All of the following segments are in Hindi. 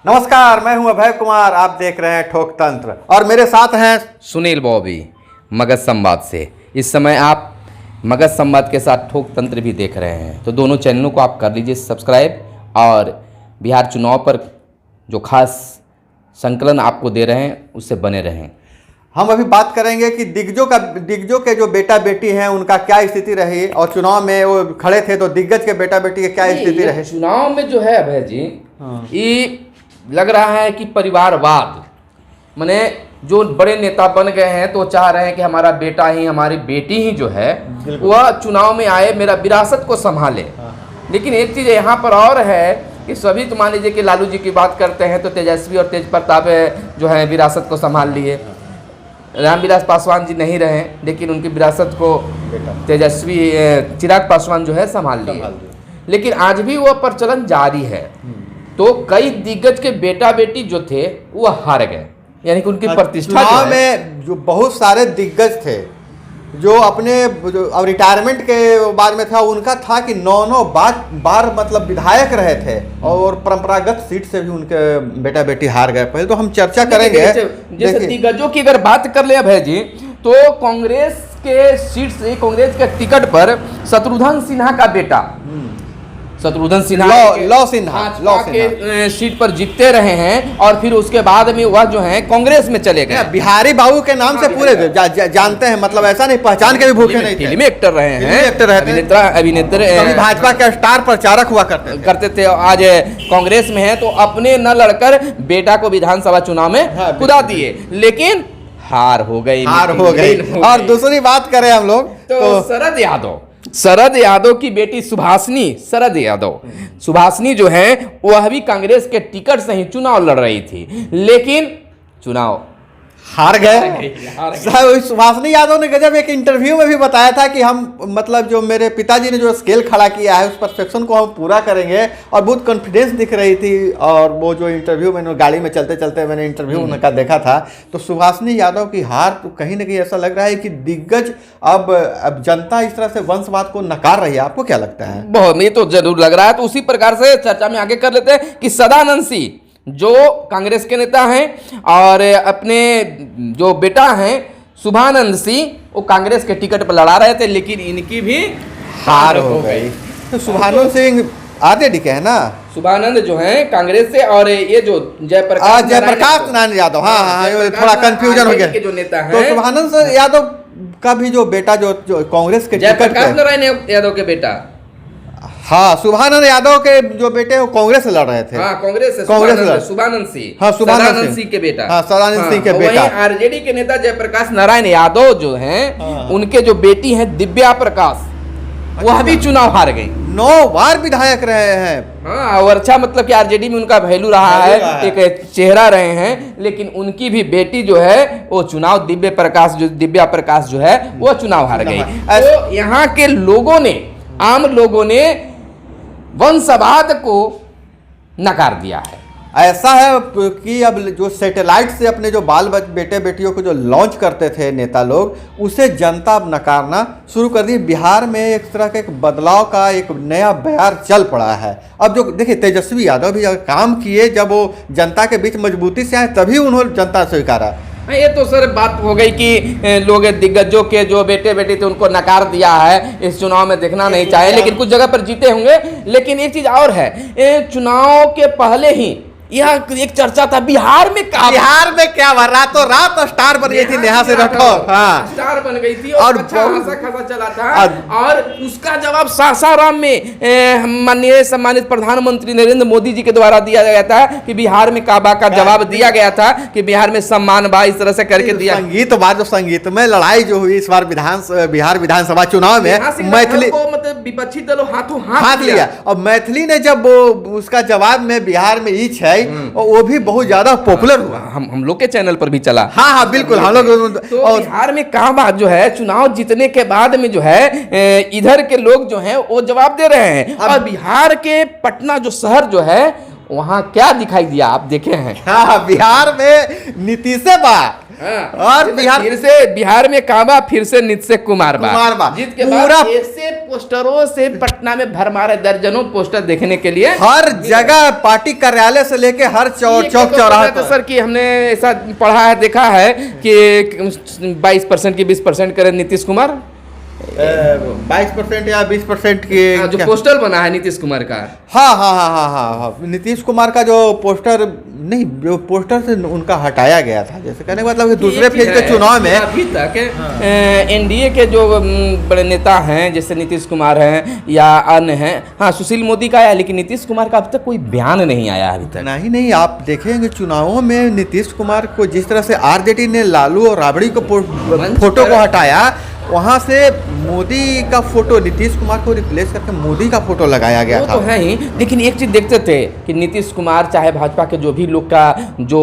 नमस्कार, मैं हूं अभय कुमार। आप देख रहे हैं ठोक तंत्र और मेरे साथ हैं सुनील बॉबी मगध संवाद से। इस समय आप मगध संवाद के साथ ठोक तंत्र भी देख रहे हैं, तो दोनों चैनलों को आप कर लीजिए सब्सक्राइब और बिहार चुनाव पर जो खास संकलन आपको दे रहे हैं उससे बने रहें। हम अभी बात करेंगे कि दिग्गजों के जो बेटा बेटी हैं उनका क्या स्थिति रही और चुनाव में वो खड़े थे तो दिग्गज के बेटा बेटी की क्या स्थिति रही। चुनाव में जो है अभय जी, ये लग रहा है कि परिवारवाद, माने जो बड़े नेता बन गए हैं तो चाह रहे हैं कि हमारा बेटा ही हमारी बेटी ही जो है वह चुनाव में आए, मेरा विरासत को संभाले। लेकिन एक चीज़ यहाँ पर और है कि सभी, तो मान लीजिए कि लालू जी की बात करते हैं तो तेजस्वी और तेज प्रताप जो है विरासत को संभाल लिए। रामविलास पासवान जी नहीं रहे, लेकिन उनकी विरासत को तेजस्वी चिराग पासवान जो है संभाल लिए। लेकिन आज भी वह प्रचलन जारी है। तो कई दिग्गज के बेटा बेटी जो थे वो हार गए, यानी कि उनकी प्रतिष्ठा चुनाव में जो बहुत सारे दिग्गज थे जो अपने अब रिटायरमेंट के बाद में था, उनका था कि 9 बार मतलब विधायक रहे थे और परंपरागत सीट से भी उनके बेटा बेटी हार गए। पहले तो हम चर्चा करेंगे। जैसे दिग्गजों की अगर बात कर ले अभय जी, तो कांग्रेस के सीट से, कांग्रेस के टिकट पर शत्रुघ्न सिन्हा का बेटा शत्रुघ्न सिन्हा के सीट पर जीतते रहे हैं और फिर उसके बाद में वह जो है कांग्रेस में चले गए। बिहारी बाबू के नाम से पूरे जानते हैं, मतलब ऐसा नहीं पहचान के भी भूखे नहीं थे। फिल्म एक्टर रहे हैं, अभिनेत्री भाजपा के स्टार प्रचारक हुआ करते थे। आज कांग्रेस में है तो अपने न लड़कर बेटा को विधानसभा चुनाव में कुदा दिए, लेकिन हार हो गई। और दूसरी बात करें हम लोग तो शरद यादव की बेटी सुभाषनी जो है वह भी कांग्रेस के टिकट से ही चुनाव लड़ रही थी, लेकिन चुनाव हार गए। सुभाषनी यादव ने गजब एक इंटरव्यू में भी बताया था कि हम मतलब जो मेरे पिताजी ने जो स्केल खड़ा किया है उस परफेक्शन को हम पूरा करेंगे, और बहुत कॉन्फिडेंस दिख रही थी। और वो जो इंटरव्यू मैंने गाड़ी में चलते चलते मैंने इंटरव्यू उनका देखा था, तो सुभाषनी यादव की हार तो कहीं ना कहीं ऐसा लग रहा है कि दिग्गज अब जनता इस तरह से वंशवाद को नकार रही है। आपको क्या लगता है? बहुत, ये तो जरूर लग रहा है। तो उसी प्रकार से चर्चा में आगे कर लेते हैं कि सदानंद सिंह जो कांग्रेस के नेता हैं और अपने जो बेटा हैं शुभानंद सिंह वो कांग्रेस के टिकट पर लड़ा रहे थे, लेकिन इनकी भी हार हो गई। तो शुभानंद सिंह आते दिखे है ना, शुभानंद जो है कांग्रेस से, और ये जो जयप्रकाश नारायण यादव, हाँ थोड़ा कंफ्यूजन हो गया के जो नेता हैं। तो शुभानंद यादव का भी जो बेटा जो कांग्रेस के जयप्रकाश नारायण यादव के बेटा, हाँ शुभानंद यादव के जो बेटे वो कांग्रेस से लड़ रहे थे। हाँ कांग्रेस शुभानंद सिंह, हाँ सदानंद सिंह के बेटा, हाँ सदानंद सिंह के बेटा। आरजेडी के नेता जयप्रकाश नारायण यादव जो हैं उनके जो बेटी हैं दिव्या प्रकाश, वह भी चुनाव हार गई। 9 बार विधायक रहे हैं। हाँ, और अच्छा मतलब कि आरजेडी में उनका वैल्यू रहा है, एक चेहरा रहे हैं, लेकिन उनकी भी बेटी जो है वो चुनाव दिव्या प्रकाश जो है वो चुनाव हार गई। तो यहाँ के लोगों ने, आम लोगों ने वंशवाद को नकार दिया है। ऐसा है कि अब जो सैटेलाइट से अपने जो बाल बेटे बेटियों को जो लॉन्च करते थे नेता लोग, उसे जनता अब नकारना शुरू कर दी। बिहार में एक तरह का एक बदलाव का एक नया बयार चल पड़ा है। अब जो देखिए तेजस्वी यादव भी काम किए, जब वो जनता के बीच मजबूती से आए तभी उन्होंने जनता स्वीकारा। ये तो सर बात हो गई कि लोग दिग्गजों के जो बेटे बेटी थे उनको नकार दिया है, इस चुनाव में देखना नहीं चाहे, लेकिन कुछ जगह पर जीते होंगे। लेकिन एक चीज और है, चुनाव के पहले ही यह एक चर्चा था बिहार में क्या रातों रात स्टार बन गई थी नेहा से राठौर। हाँ स्टार बन गई थी और अच्छा खासा चला था। और उसका जवाब सासाराम में माननीय सम्मानित प्रधानमंत्री नरेंद्र मोदी जी के द्वारा दिया गया था कि बिहार में काबा का जवाब दिया गया था कि बिहार में सम्मान बा, इस तरह से करके दिया। संगीत में लड़ाई जो हुई इस बार बिहार विधानसभा चुनाव में, मैथिली को मतलब विपक्षी दलों हाथों हाथ लिया, और मैथिली ने जब उसका जवाब में बिहार में ईच है वो भी बहुत ज्यादा पॉपुलर हुआ। हम लोग के चैनल पर भी चला। हाँ बिल्कुल, हम लोग तो और बिहार में कहा बात जो है चुनाव जीतने के बाद में जो है इधर के लोग जो हैं वो जवाब दे रहे हैं। और बिहार के पटना जो शहर जो है वहां क्या दिखाई दिया आप देखे हैं? हाँ बिहार में नीतीश बा और बिहार में काबा, फिर से नीतीश कुमार बा। जीत के बाद ऐसे पोस्टरों से पटना में भर मारे, दर्जनों पोस्टर देखने के लिए हर जगह, पार्टी कार्यालय से लेके हर चौक चौराहा पर। सर कि हमने ऐसा पढ़ा है, देखा है कि 22% की 20% करे नीतीश कुमार, 22% या 20% की जो पोस्टर बना है नीतीश कुमार का। हाँ, नीतीश कुमार का जो पोस्टर, नहीं, जो पोस्टर से उनका हटाया गया था, जैसे कहने का मतलब कि दूसरे फेज के चुनाव में अभी तक एनडीए के जो बड़े नेता हैं, जैसे नीतीश कुमार हैं या अन्य हैं, हाँ सुशील मोदी का आया, लेकिन नीतीश कुमार का अब तक कोई बयान नहीं आया अभी तक। नहीं, आप देखेंगे चुनावों में नीतीश कुमार को जिस तरह से आरजेडी ने लालू और राबड़ी को फोटो को हटाया, वहाँ से मोदी का फोटो, नीतीश कुमार को रिप्लेस करके मोदी का फोटो लगाया गया था। तो है ही, लेकिन एक चीज देखते थे कि नीतीश कुमार चाहे भाजपा के जो भी लोग का जो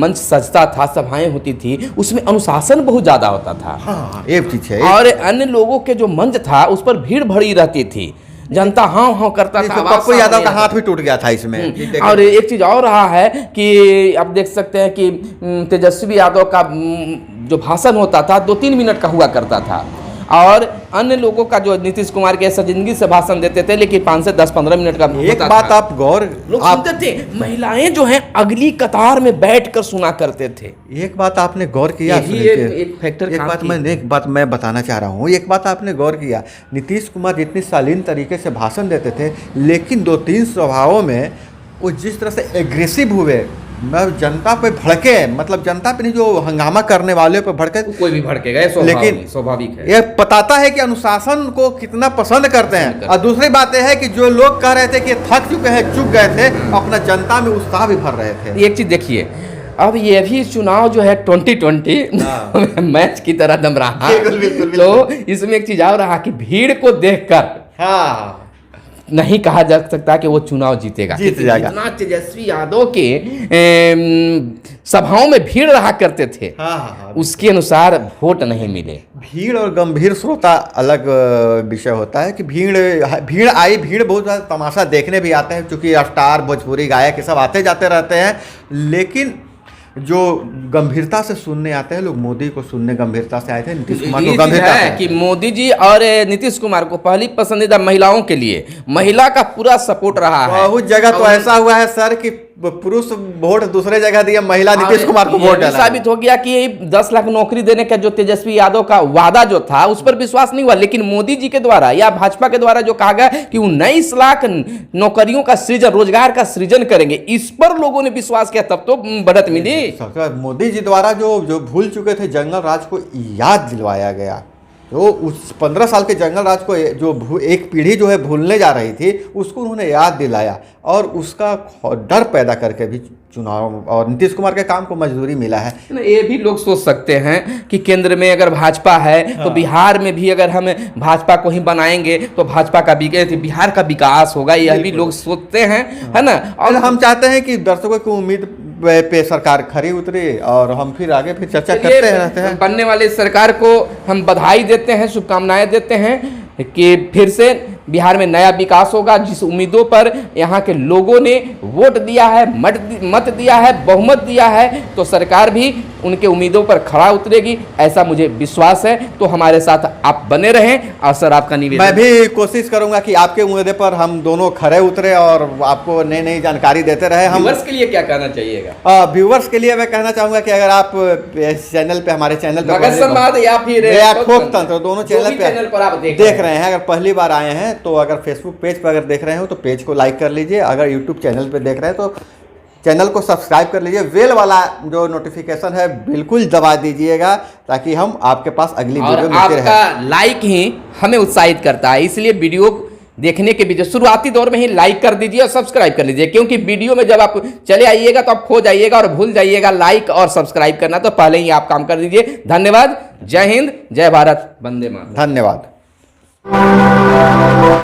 मंच सजता था, सभाएं होती थी, उसमें अनुशासन बहुत ज्यादा होता था। हाँ, एक चीज है। और अन्य लोगों के जो मंच था उस पर भीड़ भरी रहती थी, जनता हाँ करता था। पप्पू यादव का हाथ भी टूट गया था इसमें। और एक चीज और रहा है कि आप देख सकते हैं कि तेजस्वी यादव का जो भाषण होता था 2-3 मिनट का हुआ करता था, और अन्य लोगों का जो नीतीश कुमार के जिंदगी से भाषण देते थे, लेकिन 5 से 10-15 मिनट का एक बात आप गौर, लोग सुनते थे, महिलाएं जो हैं अगली कतार में बैठकर सुना करते थे। एक बात आपने गौर किया, एक बात मैं बताना चाह रहा हूँ, एक बात आपने गौर किया, नीतीश कुमार जितनी शालीन तरीके से भाषण देते थे, लेकिन 2-3 सभाओं में वो जिस तरह से एग्रेसिव हुए, जनता पे भड़के, मतलब जनता पे नहीं, जो हंगामा करने वाले पे भड़के, कोई भी भड़केगा, लेकिन स्वाभाविक है। ये बताता है कि अनुशासन को कितना पसंद करते हैं। और दूसरी बात यह है कि जो लोग कह रहे थे कि थक चुके हैं, चुक गए थे, अपना जनता में उत्साह भी भर रहे थे। एक चीज देखिए, अब ये भी चुनाव जो है 2020 मैच की तरह दम रहा, तो इसमें एक चीज और रहा कि भीड़ को देखकर नहीं कहा जा सकता कि वो चुनाव जीत जाएगा। जितना तेजस्वी यादव के सभाओं में भीड़ रहा करते थे, उसके अनुसार वोट नहीं मिले। भीड़ और गंभीर श्रोता अलग विषय होता है कि भीड़ बहुत ज़्यादा तमाशा देखने भी आते हैं, क्योंकि स्टार, भोजपुरी गायक, ये सब आते जाते रहते हैं, लेकिन जो गंभीरता से सुनने आते हैं लोग, मोदी को सुनने गंभीरता से आए थे, नीतीश कुमार को गंभीरता है कि मोदी जी और नीतीश कुमार को पहली पसंदीदा महिलाओं के लिए महिला का पूरा सपोर्ट रहा है। बहुत जगह तो ऐसा हुआ है सर कि पुरुष वोट दूसरे जगह दिया, महिला नीतीश कुमार को वोट डाला। साबित हो गया कि 10 लाख नौकरी देने का जो तेजस्वी यादव का वादा जो था, उस पर विश्वास नहीं हुआ, लेकिन मोदी जी के द्वारा या भाजपा के द्वारा जो कहा गया कि 19 लाख नौकरियों का सृजन, रोजगार का सृजन करेंगे, इस पर लोगों ने विश्वास किया, तब तो बढ़त मिली। मोदी जी द्वारा जो भूल चुके थे जंगल राज को याद दिलवाया गया, तो उस 15 साल के जंगल राज को जो एक पीढ़ी जो है भूलने जा रही थी, उसको उन्होंने याद दिलाया, और उसका डर पैदा करके भी चुनाव और नीतीश कुमार के काम को मजदूरी मिला है। ये भी लोग सोच सकते हैं कि केंद्र में अगर भाजपा है तो बिहार में भी अगर हम भाजपा को ही बनाएंगे तो भाजपा का बिहार का विकास होगा, यह भी लोग सोचते हैं, है ना। और हम चाहते हैं कि दर्शकों की उम्मीद पे सरकार खरी उतरी, और हम फिर आगे फिर चर्चा करते रहते हैं। बनने वाली सरकार को हम बधाई देते हैं, शुभकामनाएं देते हैं कि फिर से बिहार में नया विकास होगा। जिस उम्मीदों पर यहाँ के लोगों ने वोट दिया है, मत दिया है, बहुमत दिया है, तो सरकार भी उनके उम्मीदों पर खड़ा उतरेगी, ऐसा मुझे विश्वास है। तो हमारे साथ आप बने रहें, और सर आपका निवेदन, मैं भी कोशिश करूंगा कि आपके उम्मीदों पर हम दोनों खड़े उतरे और आपको नई नई जानकारी देते रहे। हम व्यूअर्स के लिए क्या कहना चाहिएगा? व्यूअर्स के लिए मैं कहना चाहूंगा कि अगर आप चैनल पे, हमारे चैनल पे मगध संवाद या फिर ठोक तंत्र, दोनों चैनल पर आप देख रहे हैं, अगर पहली बार आए हैं तो अगर फेसबुक पेज पर अगर देख रहे हो तो पेज को लाइक कर लीजिए, अगर यूट्यूब चैनल पे देख रहे हैं तो चैनल को सब्सक्राइब कर लीजिए, बेल वाला जो नोटिफिकेशन है बिल्कुल दबा दीजिएगा, ताकि हम आपके पास अगली वीडियो मिलती रहे। आपका लाइक ही हमें उत्साहित करता है, इसलिए वीडियो देखने के बीच शुरुआती दौर में ही लाइक कर दीजिए और सब्सक्राइब कर लीजिए, क्योंकि वीडियो में जब आप चले आइएगा तो आप खो जाइएगा और भूल जाइएगा लाइक और सब्सक्राइब करना, तो पहले ही आप काम कर दीजिए। धन्यवाद। जय हिंद, जय भारत, वंदे मातरम। धन्यवाद।